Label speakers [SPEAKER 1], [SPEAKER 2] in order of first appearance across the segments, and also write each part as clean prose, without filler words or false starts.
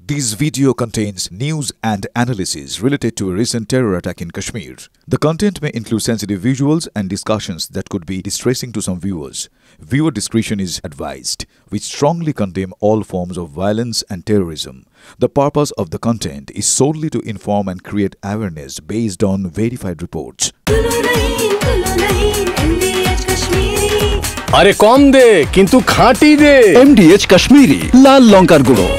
[SPEAKER 1] This video contains news and analysis related to a recent terror attack in Kashmir. The content may include sensitive visuals and discussions that could be distressing to some viewers. Viewer discretion is advised. We strongly condemn all forms of violence and terrorism. The purpose of the content is solely to inform and create awareness based on verified reports.
[SPEAKER 2] अरे कम दे किंतु खाटी दे
[SPEAKER 3] MDH Kashmiri লাল লঙ্কার গুঁড়ো।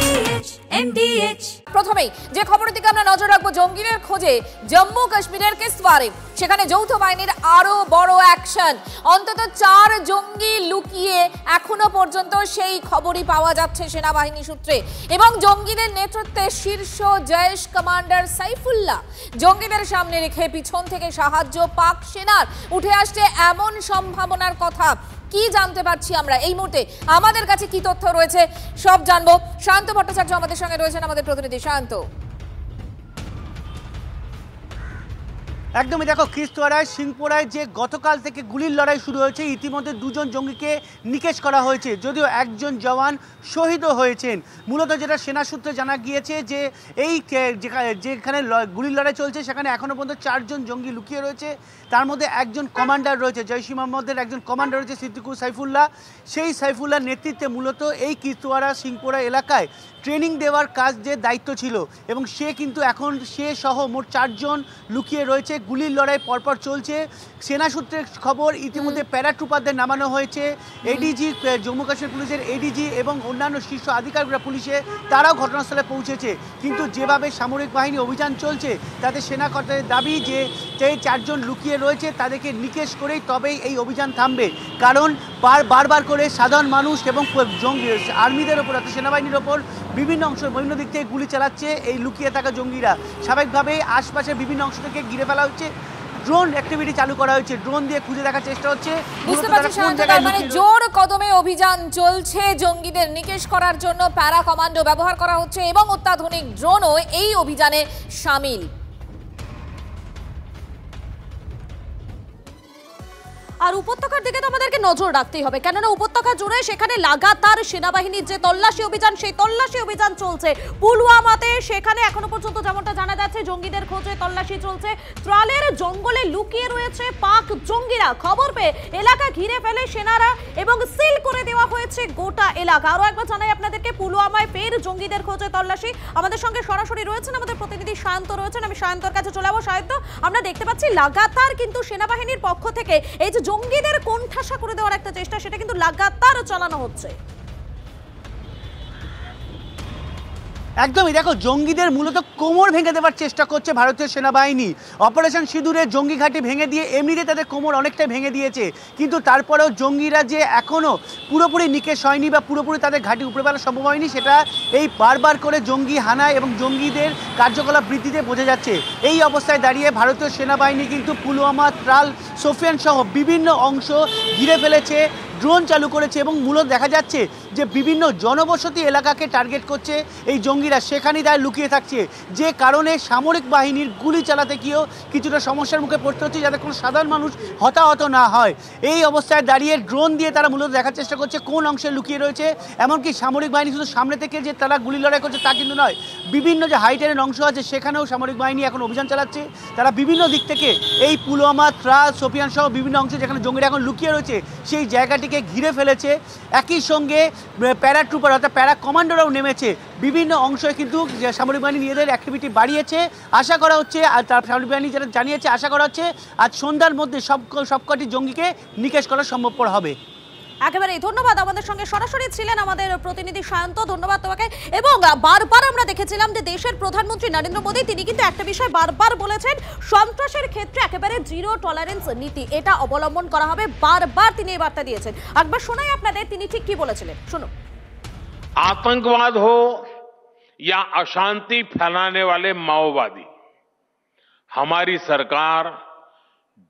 [SPEAKER 4] MDH প্রথমেই যে খবরের দিকে আমরা নজর রাখবো, জঙ্গিদের খোঁজে জম্মু কাশ্মীরের কিস্তওয়ারে সেখানে যৌথ বাহিনীর আরো বড় অ্যাকশন। অন্তত 4 জঙ্গি লুকিয়ে এখনো পর্যন্ত সেই খবরই পাওয়া যাচ্ছে সেনাবাহিনী সূত্রে। এবং জঙ্গিদের নেতৃত্বে শীর্ষ জয়েশ কমান্ডার সাইফুল্লাহ। জঙ্গিদের সামনে রেখে পিছন থেকে সাহায্য পাক সেনার উঠে আসছে এমন সম্ভাবনার কথা। কি জানতে পারছি আমরা এই মুহূর্তে, আমাদের কাছে কি তথ্য রয়েছে সব জানবো। শান্ত ভট্টাচার্য আমাদের সঙ্গে রয়েছেন, আমাদের প্রতিনিধি শান্ত।
[SPEAKER 5] একদমই দেখো, কিস্তওয়ারায় সিংপোরায় যে গতকাল থেকে গুলির লড়াই শুরু হয়েছে, ইতিমধ্যে 2 জন জঙ্গিকে নিকেশ করা হয়েছে, যদিও একজন জওয়ান শহীদও হয়েছেন। মূলত যেটা সেনা সূত্রে জানা গিয়েছে যে এই যেখানে গুলির লড়াই চলছে সেখানে এখনও পর্যন্ত 4 জন জঙ্গি লুকিয়ে রয়েছে। তার মধ্যে একজন কমান্ডার রয়েছে, জৈশ-ই মোহাম্মদের একজন কমান্ডার রয়েছে সিদ্দিকুর সাইফুল্লাহ। সেই সাইফুল্লাহর নেতৃত্বে মূলত এই কিস্তওয়ারা সিংপোরা এলাকায় ট্রেনিং দেওয়ার কাজ যে দায়িত্ব ছিল, এবং সে কিন্তু এখন সে সহ মোট 4 জন লুকিয়ে রয়েছে। গুলির লড়াই পরপর চলছে। সেনা সূত্রের খবর, ইতিমধ্যে প্যারাট্রুপারদের নামানো হয়েছে। এডিজি, জম্মু কাশ্মীর পুলিশের এডিজি এবং অন্যান্য শীর্ষ আধিকারিকরা পুলিশে তারাও ঘটনাস্থলে পৌঁছেছে। কিন্তু যেভাবে সামরিক বাহিনী অভিযান চলছে তাতে সেনা কর্তাদের দাবি যে 4 জন লুকিয়ে রয়েছে তাদেরকে নিকেশ করেই তবেই এই অভিযান থামবে। কারণ বারবার করে সাধারণ মানুষ এবং আর্মিদের ওপর অর্থাৎ সেনাবাহিনীর ওপর বিভিন্ন দিক থেকে গুলি চালাচ্ছে এই লুকিয়ে থাকা জঙ্গিরা। স্বাভাবিকভাবেই আশপাশের বিভিন্ন অংশ থেকে ঘিরে ফেলা হচ্ছে। ড্রোন অ্যাক্টিভিটি চালু করা হয়েছে, ড্রোন দিয়ে খুঁজে দেখার চেষ্টা হচ্ছে।
[SPEAKER 4] মানে জোর কদমে অভিযান চলছে জঙ্গিদের নিকেশ করার জন্য। প্যারা কমান্ডো ব্যবহার করা হচ্ছে এবং অত্যাধুনিক ড্রোনও এই অভিযানে শামিল। আর উপত্যকার দিকে তো আমাদেরকে নজর রাখতেই হবে, কেননা উপত্যকা জুড়ে সেখানে লাগাতার সেনাবাহিনীর যে তল্লাশি অভিযান, সেই তল্লাশি অভিযান চলছে। পুলওয়ামাতে সেখানে এখনো পর্যন্ত যেমনটা জানা যাচ্ছে জঙ্গিদের খোঁজে তল্লাশি চলছে। ত্রালের জঙ্গলে লুকিয়ে রয়েছে পাক জঙ্গিরা। খবর পেয়ে এলাকা ঘিরে ফেলে সেনারা এবং সিল করে দেওয়া হয়েছে গোটা এলাকা। আরো একবার জানাই আপনাদেরকে, পুলওয়ামায় ফের জঙ্গিদের খোঁজে তল্লাশি। আমাদের সঙ্গে সরাসরি রয়েছেন আমাদের প্রতিনিধি শান্ত রয়েছেন, আমি শান্তর কাছে চলে যাবো। শান্ত, আমরা দেখতে পাচ্ছি লাগাতার কিন্তু সেনাবাহিনীর পক্ষ থেকে এই যে জঙ্গিদের কোণঠাসা করে দেওয়ার একটা চেষ্টা, সেটা কিন্তু লাগাতার চালানো হচ্ছে।
[SPEAKER 5] একদমই দেখো, জঙ্গিদের মূলত কোমর ভেঙে দেওয়ার চেষ্টা করছে ভারতীয় সেনাবাহিনী। অপারেশন সিঁদুরে জঙ্গি ঘাঁটি ভেঙে দিয়ে এমনিতে তাদের কোমর অনেকটাই ভেঙে দিয়েছে। কিন্তু তারপরেও জঙ্গিরা যে এখনও পুরোপুরি নিকেশ হয়নি বা পুরোপুরি তাদের ঘাঁটি উপরে ফেলা সম্ভব হয়নি, সেটা এই বারবার করে জঙ্গি হানায় এবং জঙ্গিদের কার্যকলাপ বৃদ্ধিতে বোঝা যাচ্ছে। এই অবস্থায় দাঁড়িয়ে ভারতীয় সেনাবাহিনী কিন্তু পুলওয়ামা, ত্রাল, সোফিয়ান সহ বিভিন্ন অংশ ঘিরে ফেলেছে, ড্রোন চালু করেছে এবং মূলত দেখা যাচ্ছে যে বিভিন্ন জনবসতি এলাকাকে টার্গেট করছে এই জঙ্গিরা, সেখানেই তারা লুকিয়ে থাকছে। যে কারণে সামরিক বাহিনীর গুলি চালাতে গিয়েও কিছুটা সমস্যার মুখে পড়তে হচ্ছে, যাতে কোনো সাধারণ মানুষ হতাহত না হয়। এই অবস্থায় দাঁড়িয়ে ড্রোন দিয়ে তারা মূলত দেখার চেষ্টা করছে কোন অংশে লুকিয়ে রয়েছে। এমনকি সামরিক বাহিনী শুধু সামনে থেকে যে তারা গুলি লড়াই করছে তা কিন্তু নয়, বিভিন্ন যে হাইটেনের অংশ আছে সেখানেও সামরিক বাহিনী এখন অভিযান চালাচ্ছে। তারা বিভিন্ন দিক থেকে এই পুলওয়ামা, ত্রাল, সোফিয়ান সহ বিভিন্ন অংশে যেখানে জঙ্গিরা এখন লুকিয়ে রয়েছে সেই জায়গাটিকে ঘিরে ফেলেছে। একই সঙ্গে প্যারাট্রুপার অর্থাৎ প্যারা কমান্ডোরাও নেমেছে। বিভিন্ন অংশে কিন্তু সামরিক বাহিনী নিজেদের অ্যাক্টিভিটি বাড়িয়েছে। আশা করা হচ্ছে, আর তার সামরিক বাহিনী যেটা জানিয়েছে, আশা করা হচ্ছে আজ সন্ধ্যার মধ্যে সবকটি জঙ্গিকে নিকেশ করা সম্ভবপর হবে।
[SPEAKER 4] একেবারে ধন্যবাদ, আমাদের সঙ্গে সরাসরি ছিলেন আমাদের প্রতিনিধি শান্ত, ধন্যবাদ তোমাকে। এবং বারবার আমরা দেখেছিলাম যে দেশের প্রধানমন্ত্রী নরেন্দ্র মোদী তিনি কিন্তু একটা বিষয় বারবার বলেছেন, সন্ত্রাসের ক্ষেত্রে একেবারে জিরো টলারেন্স নীতি এটা অবলম্বন করা হবে। বারবার তিনি এই বার্তা দিয়েছেন। একবার শোনাই আপনাদের তিনি ঠিক কি বলেছিলেন, শুনো।
[SPEAKER 6] आतंकवाद हो या अशांति फैलाने वाले माओवादी, हमारी सरकार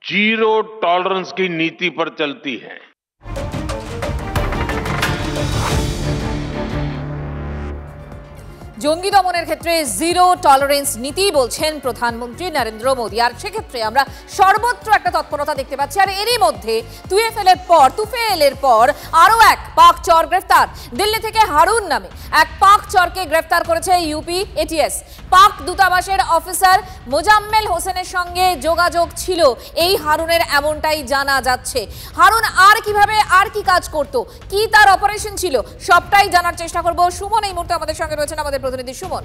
[SPEAKER 6] जीरो टॉलरेंस की नीति पर चलती है।
[SPEAKER 4] জঙ্গি দমনের ক্ষেত্রে জিরো টলারেন্স নীতি বলছেন প্রধানমন্ত্রী নরেন্দ্র মোদী, আর সেক্ষেত্রে আমরা সর্বত্র একটা তৎপরতা দেখতে পাচ্ছি। আর এরই মধ্যে তুফেলের পর আরও এক পাক চর গ্রেফতার। দিল্লি থেকে হারুন নামে এক পাক চরকে গ্রেফতার করেছে ইউপি এটিএস। পাক দূতাবাসের অফিসার মোজাম্মেল হোসেনের সঙ্গে যোগাযোগ ছিল এই হারুনের, এমনটাই জানা যাচ্ছে। হারুন কিভাবে কি কাজ করত, কি তার অপারেশন ছিল, সবটাই জানার চেষ্টা করব। সুমন এই মুহূর্তে আমাদের সঙ্গে রয়েছেন, আমাদের প্রতিনিধি সুমন।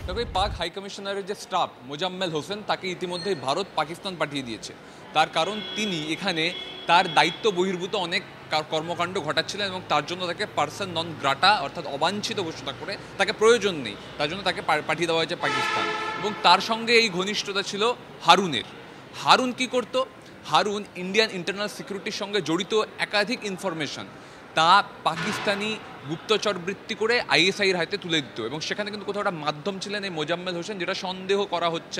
[SPEAKER 7] তবে পাক হাই কমিশনারের যে স্টাফ মোজাম্মেল হোসেন, তাকে ইতিমধ্যেই ভারত পাকিস্তান পাঠিয়ে দিয়েছে। তার কারণ তিনি এখানে তার দায়িত্ব বহির্ভূত অনেক কর্মকাণ্ড ঘটাচ্ছিলেন এবং তার জন্য তাকে পার্সন নন গ্রাটা অর্থাৎ অবাঞ্ছিত ঘোষণা করে তাকে প্রয়োজন নেই, তার জন্য তাকে পাঠিয়ে দেওয়া হয়েছে পাকিস্তান। এবং তার সঙ্গে এই ঘনিষ্ঠতা ছিল হারুনের। হারুন কি করত? হারুন ইন্ডিয়ান ইন্টারনাল সিকিউরিটির সঙ্গে জড়িত একাধিক ইনফরমেশন তা পাকিস্তানি গুপ্তচর বৃত্তি করে আইএসআইয়ের হাতে তুলে দিত, এবং সেখানে কিন্তু কোথাও একটা মাধ্যম ছিলেন এই মোজাম্মেল হোসেন, যেটা সন্দেহ করা হচ্ছে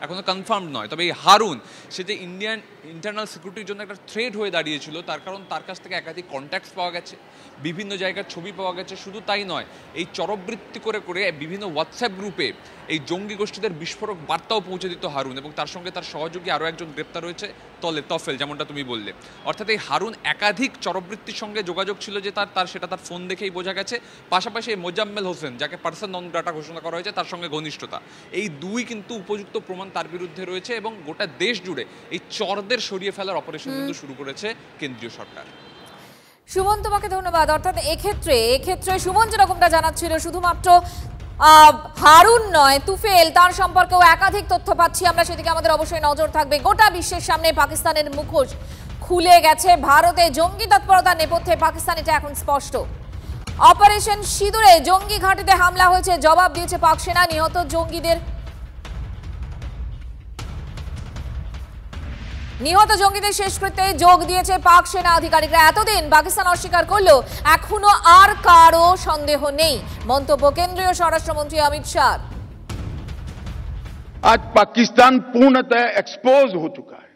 [SPEAKER 7] এখনও কনফার্ম নয়। তবে এই হারুন, সে যে ইন্ডিয়ান ইন্টারনাল সিকিউরিটির জন্য একটা থ্রেট হয়ে দাঁড়িয়েছিল, তার কারণ তার কাছ থেকে একাধিক কন্ট্যাক্টস পাওয়া গেছে, বিভিন্ন জায়গার ছবি পাওয়া গেছে। শুধু তাই নয়, এই চরবৃত্তি করে বিভিন্ন হোয়াটসঅ্যাপ গ্রুপে এই জঙ্গি গোষ্ঠীদের বিস্ফোরক বার্তাও পৌঁছে দিত হারুন, এবং তার সঙ্গে তার সহযোগী আরও একজন গ্রেপ্তার হয়েছে তফেল, যেমনটা তুমি বললে। অর্থাৎ এই হারুন একাধিক চরবৃত্তির সঙ্গে যোগাযোগ ছিল যে সেটা তার ফোন দেখেই বোঝা গেছে। পাশাপাশি এই মোজাম্মেল হোসেন, যাকে পার্সন নন গ্রাটা ঘোষণা করা হয়েছে, তার সঙ্গে ঘনিষ্ঠতা, এই দুই কিন্তু উপযুক্ত প্রমাণ তার বিরুদ্ধে রয়েছে, এবং গোটা দেশ জুড়ে এই চরদের সরিয়ে ফেলার অপারেশন কিন্তু শুরু করেছে কেন্দ্রীয় সরকার।
[SPEAKER 4] সুমন, তোমাকে ধন্যবাদ। অর্থাৎ এক্ষেত্রে সুমন যেরকমটা জানাচ্ছিল, শুধুমাত্র হারুন নয়, তুফেল, তার সম্পর্কেও একাধিক তথ্য পাচ্ছি আমরা, সেদিকে আমাদের অবশ্যই নজর থাকবে। গোটা বিশ্বের সামনে পাকিস্তানের মুখোশ খুলে গেছে। ভারতে জঙ্গি তৎপরতার নেপথ্যে পাকিস্তান, এটা এখন স্পষ্ট। অপারেশন সিঁদুরে জঙ্গি ঘাঁটিতে হামলা হয়েছে, জবাব দিয়েছে পাক সেনা। নিহত জঙ্গিদের শেষকৃত্যে যোগ দিয়েছে পাক সেনা আধিকারিকরা। এতদিন পাকিস্তান অস্বীকার করলেও এখনো আর কারো সন্দেহ নেই, মন্তব্য কেন্দ্রীয় স্বরাষ্ট্রমন্ত্রী অমিত শাহ।
[SPEAKER 8] आज पाकिस्तान पूर्णतः एक्सपोज हो चुका है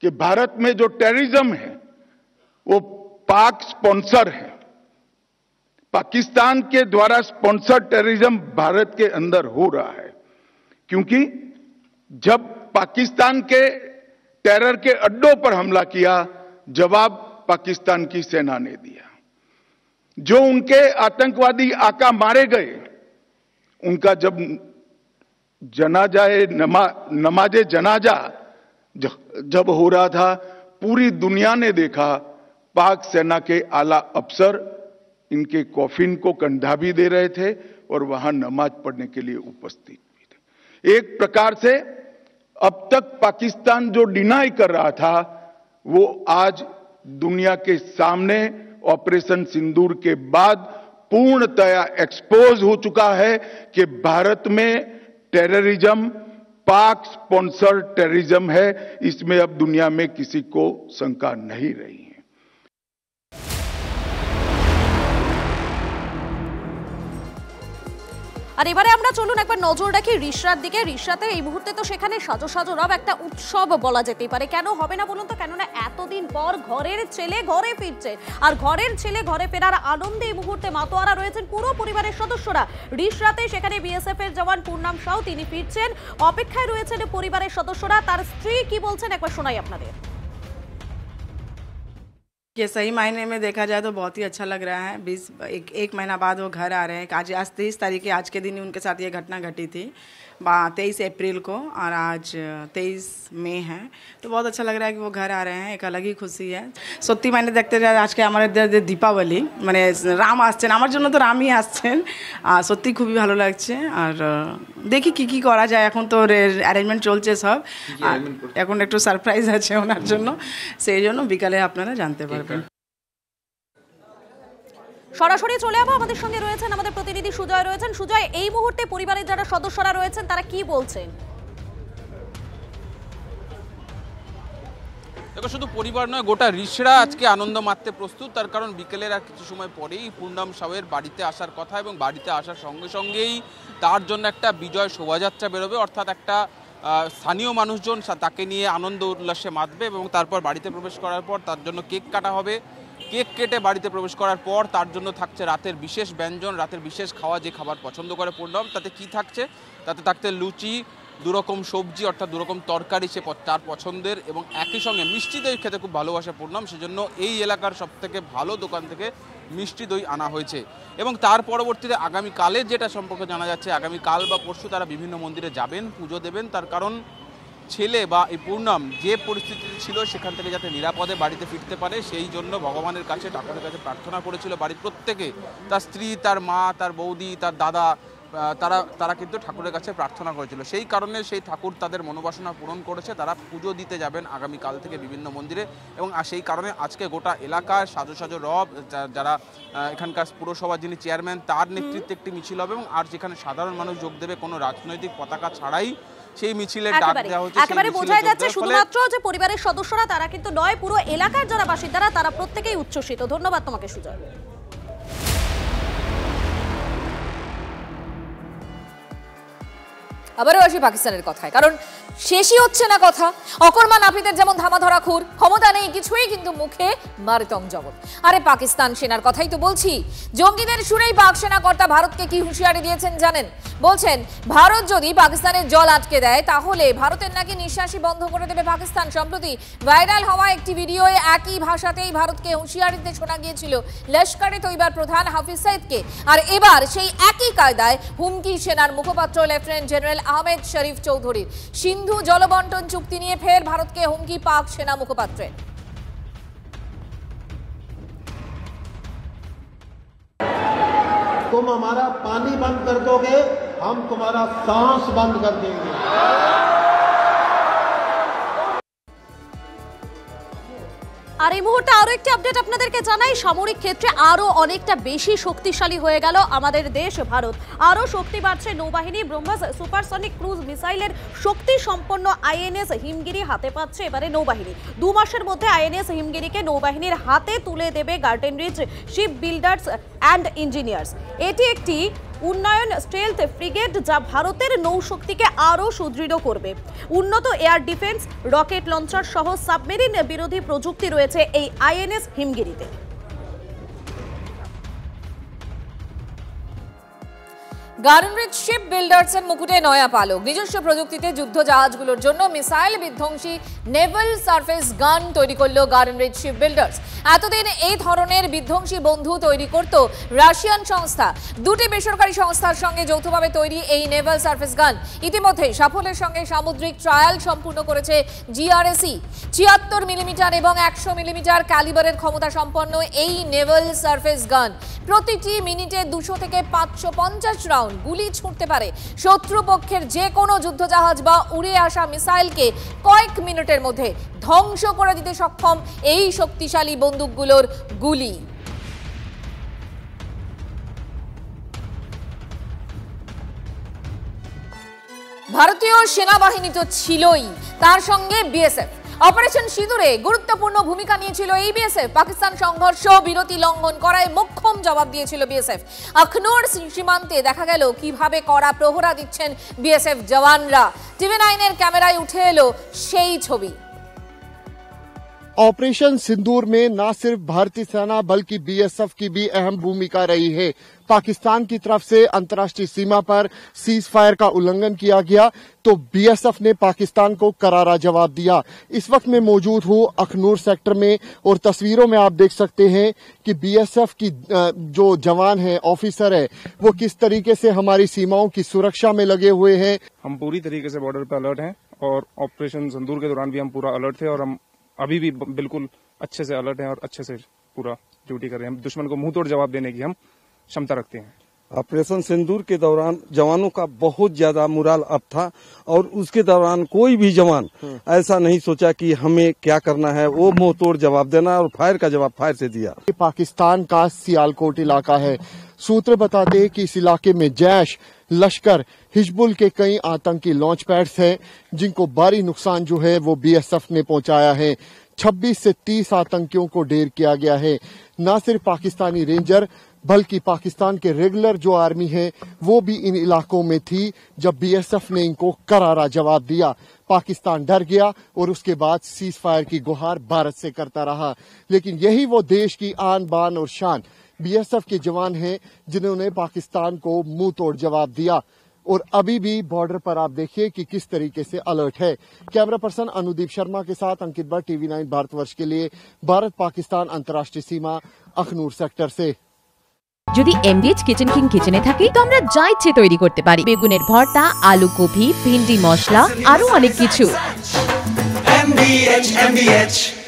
[SPEAKER 8] कि भारत में जो टेररिज्म है वो पाक स्पॉन्सर है। पाकिस्तान के द्वारा स्पॉन्सर टेररिज्म भारत के अंदर हो रहा है, क्योंकि जब पाकिस्तान के टेरर के अड्डों पर हमला किया, जवाब पाकिस्तान की सेना ने दिया। जो उनके आतंकवादी आका मारे गए, उनका जब नमाजे जनाजा जब हो रहा था, पूरी दुनिया ने देखा, पाक सेना के आला अफसर इनके कॉफिन को कंधा भी दे रहे थे और वहां नमाज पढ़ने के लिए उपस्थित भी थे। एक प्रकार से अब तक पाकिस्तान जो डिनाई कर रहा था, वो आज दुनिया के सामने ऑपरेशन सिंदूर के बाद पूर्णतया एक्सपोज हो चुका है कि भारत में टेररिज्म पाक स्पॉन्सर टेररिज्म है। इसमें अब दुनिया में किसी को शंका नहीं रही है।
[SPEAKER 4] আর এবারে আমরা চলুন একবার নজর রাখি রিশরার দিকে। রিশরাতে এই মুহূর্তে তো সেখানে সাজো রব একটা উৎসব বলা যেতেই পারে। কেন হবে না বলুন তো? কেননা এতদিন পর ঘরের ছেলে ঘরে ফিরছে, আর ঘরের ছেলে ঘরে ফেরার আনন্দে এই মুহূর্তে মাতোয়ারা রয়েছেন পুরো পরিবারের সদস্যরা। রিশরাতে সেখানে বিএসএফ এর জওয়ান পূর্ণাম সাউ, তিনি ফিরছেন, অপেক্ষায় রয়েছেন পরিবারের সদস্যরা। তার স্ত্রী কি বলছেন একবার শোনাই আপনাদের।
[SPEAKER 9] ये सही मायने में देखा जाए तो बहुत ही अच्छा लग रहा है। एक महीना बाद वो घर आ रहे हैं। आज 23 तारीख, आज के दिन ही उनके साथ ये घटना घटी थी 23 अप्रैल को, और आज 23 मई है, तो बहुत अच्छा लग रहा है कि वो घर आ रहे हैं। एक अलग ही खुशी है। সত্যি মানে দেখতে যায় আজকে আমাদের দীপাবলি, মানে রাম আসছেন, আমার জন্য তো রামই আসছেন। সত্যি খুবই ভালো লাগছে। আর দেখি কি করা যায়, এখন তো অ্যারেঞ্জমেন্ট চলছে সব, এখন একটু সারপ্রাইজ আছে ওনার জন্য, সেই জন্য বিকালে আপনারা জানতে পারবেন।
[SPEAKER 4] সরাসরি চলে যাবো, আমাদের সঙ্গে রয়েছেন আমাদের প্রতিনিধি সুজয় রয়েছেন। সুজয়, এই মুহূর্তে পরিবারের যারা সদস্যরা রয়েছেন তারা কি বলছেন?
[SPEAKER 10] দেখো, শুধু পরিবার নয়, গোটা রিশরা আজকে আনন্দ মারতে প্রস্তুত। তার কারণ বিকেলের আর কিছু সময় পরেই পূর্ণাম সাউয়ের বাড়িতে আসার কথা, এবং বাড়িতে আসার সঙ্গে সঙ্গেই তার জন্য একটা বিজয় শোভাযাত্রা বেরোবে, অর্থাৎ একটা স্থানীয় মানুষজন তাকে নিয়ে আনন্দ উল্লাসে মাতবে, এবং তারপর বাড়িতে প্রবেশ করার পর তার জন্য কেক কাটা হবে, কেক কেটে বাড়িতে প্রবেশ করার পর তার জন্য থাকছে রাতের বিশেষ ব্যঞ্জন, রাতের বিশেষ খাওয়া, যে খাবার পছন্দ করে পূর্ণম। তাতে কি থাকছে? তাতে থাকতে লুচি, দুরকম সবজি অর্থাৎ দুরকম তরকারি সে তার পছন্দের, এবং একই সঙ্গে মিষ্টি দই খেতে খুব ভালোবাসে পূর্ণম। সেজন্য এই এলাকার সবথেকে ভালো দোকান থেকে মিষ্টি দই আনা হয়েছে। এবং তার পরবর্তীতে আগামীকালের যেটা সম্পর্কে জানা যাচ্ছে, আগামীকাল বা পরশু তারা বিভিন্ন মন্দিরে যাবেন, পুজো দেবেন। তার কারণ ছেলে বা এই পূর্ণম যে পরিস্থিতিতে ছিল সেখান থেকে যাতে নিরাপদে বাড়িতে ফিরতে পারে, সেই জন্য ভগবানের কাছে, ঠাকুরের কাছে প্রার্থনা করেছিল বাড়ির প্রত্যেকে। তার স্ত্রী, তার মা, তার বৌদি, তার দাদা, তারা কিন্তু ঠাকুরের কাছে প্রার্থনা করেছিল। সেই কারণে সেই ঠাকুর তাদের মনোবাসনা পূরণ করেছে। তারা পুজো দিতে যাবেন আগামীকাল থেকে বিভিন্ন মন্দিরে, এবং সেই কারণে আজকে গোটা এলাকায় সাজো সাজো রব, যারা এখানকার পুরসভার যিনি চেয়ারম্যান তার নেতৃত্বে একটি মিছিল হবে, এবং আর যেখানে সাধারণ মানুষ যোগ দেবে কোনো রাজনৈতিক পতাকা ছাড়াই সেই মিছিলের ডাক দেওয়া হচ্ছে।
[SPEAKER 4] একেবারে বোঝা যাচ্ছে শুধুমাত্র যে পরিবারের সদস্যরা তারা কিন্তু নয়, পুরো এলাকার যারা বাসিন্দারা তারা প্রত্যেকেই উচ্ছ্বসিত। ধন্যবাদ তোমাকে সুজয়। আবারও আসি পাকিস্তানের কথায়, কারণ শেষই হচ্ছে না কথা। অকর্মা নাপিতের যেমন ধামাধরা খুর, ক্ষমতা নেই কিছুই, কিন্তু মুখে মারতং জগৎ। আরে পাকিস্তান সেনার কথাই তো বলছি। জঙ্গিদের সুরেই পাক সেনা কর্তা ভারতকে কি হুঁশিয়ারি দিয়েছেন জানেন? বলছেন ভারত যদি পাকিস্তানের জল আটকে দেয় তাহলে ভারতের নাকি নিঃশ্বাসই বন্ধ করে দেবে পাকিস্তান। সম্প্রতি ভাইরাল হওয়া একটি ভিডিওয়ে একই ভাষাতেই ভারতকে হুঁশিয়ারি দিতে শোনা গিয়েছিল লস্করে তৈবার প্রধান হাফিজ সঈদকে। আর এবার সেই একই কায়দায় হুমকি সেনার মুখপাত্র লেফটেন্যান্ট জেনারেল আহমেদ শরীফ চৌধুরীর। সিন্ধু জলবন্টন চুক্তি নিয়ে ফের ভারতকে হুমকি পাক সেনা মুখপাত্রের।
[SPEAKER 11] तुम हमारा पानी बंद कर दोगे, हम तुम्हारा सांस बंद कर देंगे।
[SPEAKER 4] আর এই মুহূর্তে আরো একটি আপডেট আপনাদেরকে জানাই, সামরিক ক্ষেত্রে আরো অনেকটা বেশি শক্তিশালী হয়ে গেল আমাদের দেশ ভারত। আরো শক্তি বাড়ছে নৌবাহিনী। ব্রহ্মস সুপারসনিক ক্রুজ মিসাইলের শক্তি সম্পন্ন আইএনএস হিমগিরি হাতে পাচ্ছে এবারে নৌবাহিনী। 2 মাসের মধ্যে আইএনএস হিমগিরিকে নৌবাহিনীর হাতে তুলে দেবে Garden Reach Shipbuilders and Engineers. এটি একটি উন্নয়ন স্টেলথ ফ্রিগেট যা ভারতের নৌশক্তিকে আরও সুদৃঢ় করবে। উন্নত এয়ার ডিফেন্স, রকেট লঞ্চার সহ সাবমেরিন বিরোধী প্রযুক্তি রয়েছে এই আইএনএস হিমগিরিতে। গার্ডেন রিচ শিপ বিল্ডার্সের মুকুটে নয়া পালক। নিজস্ব প্রযুক্তিতে যুদ্ধ জাহাজগুলোর জন্য মিসাইল বিধ্বংসী নেভাল সারফেস গান তৈরি করলো গার্ডেন রিচ শিপ বিল্ডার্স। এতদিন এই ধরনের বিধ্বংসী বন্ধু তৈরি করত রাশিয়ান সংস্থা। 2টি বেসরকারি সংস্থার সঙ্গে যৌথভাবে তৈরি এই নেভাল সারফেস গান ইতিমধ্যে সাফল্যের সঙ্গে সামুদ্রিক ট্রায়াল সম্পূর্ণ করেছে জিআরএসি। 76 মিলিমিটার এবং 100 মিলিমিটার ক্যালিবারের ক্ষমতা সম্পন্ন এই নেভাল সারফেস গান প্রতিটি মিনিটে 200 থেকে 550 রাউন্ড গুলি ছুঁড়তে পারে। শত্রুপক্ষের যে কোনো যুদ্ধজাহাজ বা উড়ে আসা মিসাইলকে কয়েক মিনিটের মধ্যে ধ্বংস করে দিতে সক্ষম এই শক্তিশালী বন্দুকগুলোর গুলি। ভারতীয় সেনাবাহিনী তো ছিলই, তার সঙ্গে বিএসএফ। অপারেশন সিঁদুরে গুরুত্বপূর্ণ ভূমিকা নিয়েছিল এই বিএসএফ। পাকিস্তান সংঘর্ষ বিরতি লঙ্ঘন করায় মোক্ষম জবাব দিয়েছিল বিএসএফ। আখনুর সীমান্তে দেখা গেল কিভাবে কড়া প্রহরা দিচ্ছেন বিএসএফ জওয়ানরা। টিভি9 ক্যামেরায় উঠে এলো সেই ছবি।
[SPEAKER 12] ऑपरेशन सिंदूर में न सिर्फ भारतीय सेना बल्कि बीएसएफ की भी अहम भूमिका रही है। पाकिस्तान की तरफ से अंतर्राष्ट्रीय सीमा पर सीज फायर का उल्लंघन किया गया तो बीएसएफ ने पाकिस्तान को करारा जवाब दिया। इस वक्त मैं मौजूद हूं अखनूर सेक्टर में और तस्वीरों में आप देख सकते हैं कि बीएसएफ की जो जवान है, ऑफिसर है, वो किस तरीके से हमारी सीमाओं की सुरक्षा में लगे हुए हैं।
[SPEAKER 13] हम पूरी तरीके से बॉर्डर पर अलर्ट हैं और ऑपरेशन सिंदूर के दौरान भी हम पूरा अलर्ट थे और हम अभी भी बिल्कुल अच्छे से अलर्ट हैं और अच्छे से पूरा ड्यूटी कर रहे हैं। दुश्मन को मुंह तोड़ जवाब देने की हम क्षमता रखते हैं।
[SPEAKER 14] ऑपरेशन सिंदूर के दौरान जवानों का बहुत ज्यादा मोराल अप था और उसके दौरान कोई भी जवान ऐसा नहीं सोचा कि हमें क्या करना है, वो मुंह तोड़ जवाब देना और फायर का जवाब फायर से दिया।
[SPEAKER 12] पाकिस्तान का सियालकोट इलाका है। सूत्र बताते हैं कि इस इलाके में जैश, लश्कर, हिजबुल के कई आतंकी लॉन्च पैड्स हैं जिनको भारी नुकसान जो है वो बीएसएफ ने पहुंचाया है। 26 से 30 आतंकियों को ढेर किया गया है। न सिर्फ पाकिस्तानी रेंजर बल्कि पाकिस्तान के रेगुलर जो आर्मी है वो भी इन इलाकों में थी जब बीएसएफ ने इनको करारा जवाब दिया। पाकिस्तान डर गया और उसके बाद सीज फायर की गुहार भारत से करता रहा। लेकिन यही वो देश की आन बान और शान बीएसएफ के जवान हैं जिन्होंने पाकिस्तान को मुंह तोड़ जवाब दिया। और अभी भी बॉर्डर पर आप देखिए कि किस तरीके से अलर्ट है। कैमरा पर्सन अनुदीप शर्मा के साथ अंकित भट्ट, TV9 भारतवर्ष के लिए भारत पाकिस्तान अंतर्राष्ट्रीय सीमा अखनूर सेक्टर से।
[SPEAKER 15] যদি এমডিএচ কিচেন কিং কিচেনে থাকি তো আমরা যা ইচ্ছে তৈরি করতে পারি, বেগুনের ভর্তা, আলু কপি, ভিন্ডি মশলা, আরো অনেক কিছু।
[SPEAKER 16] MDH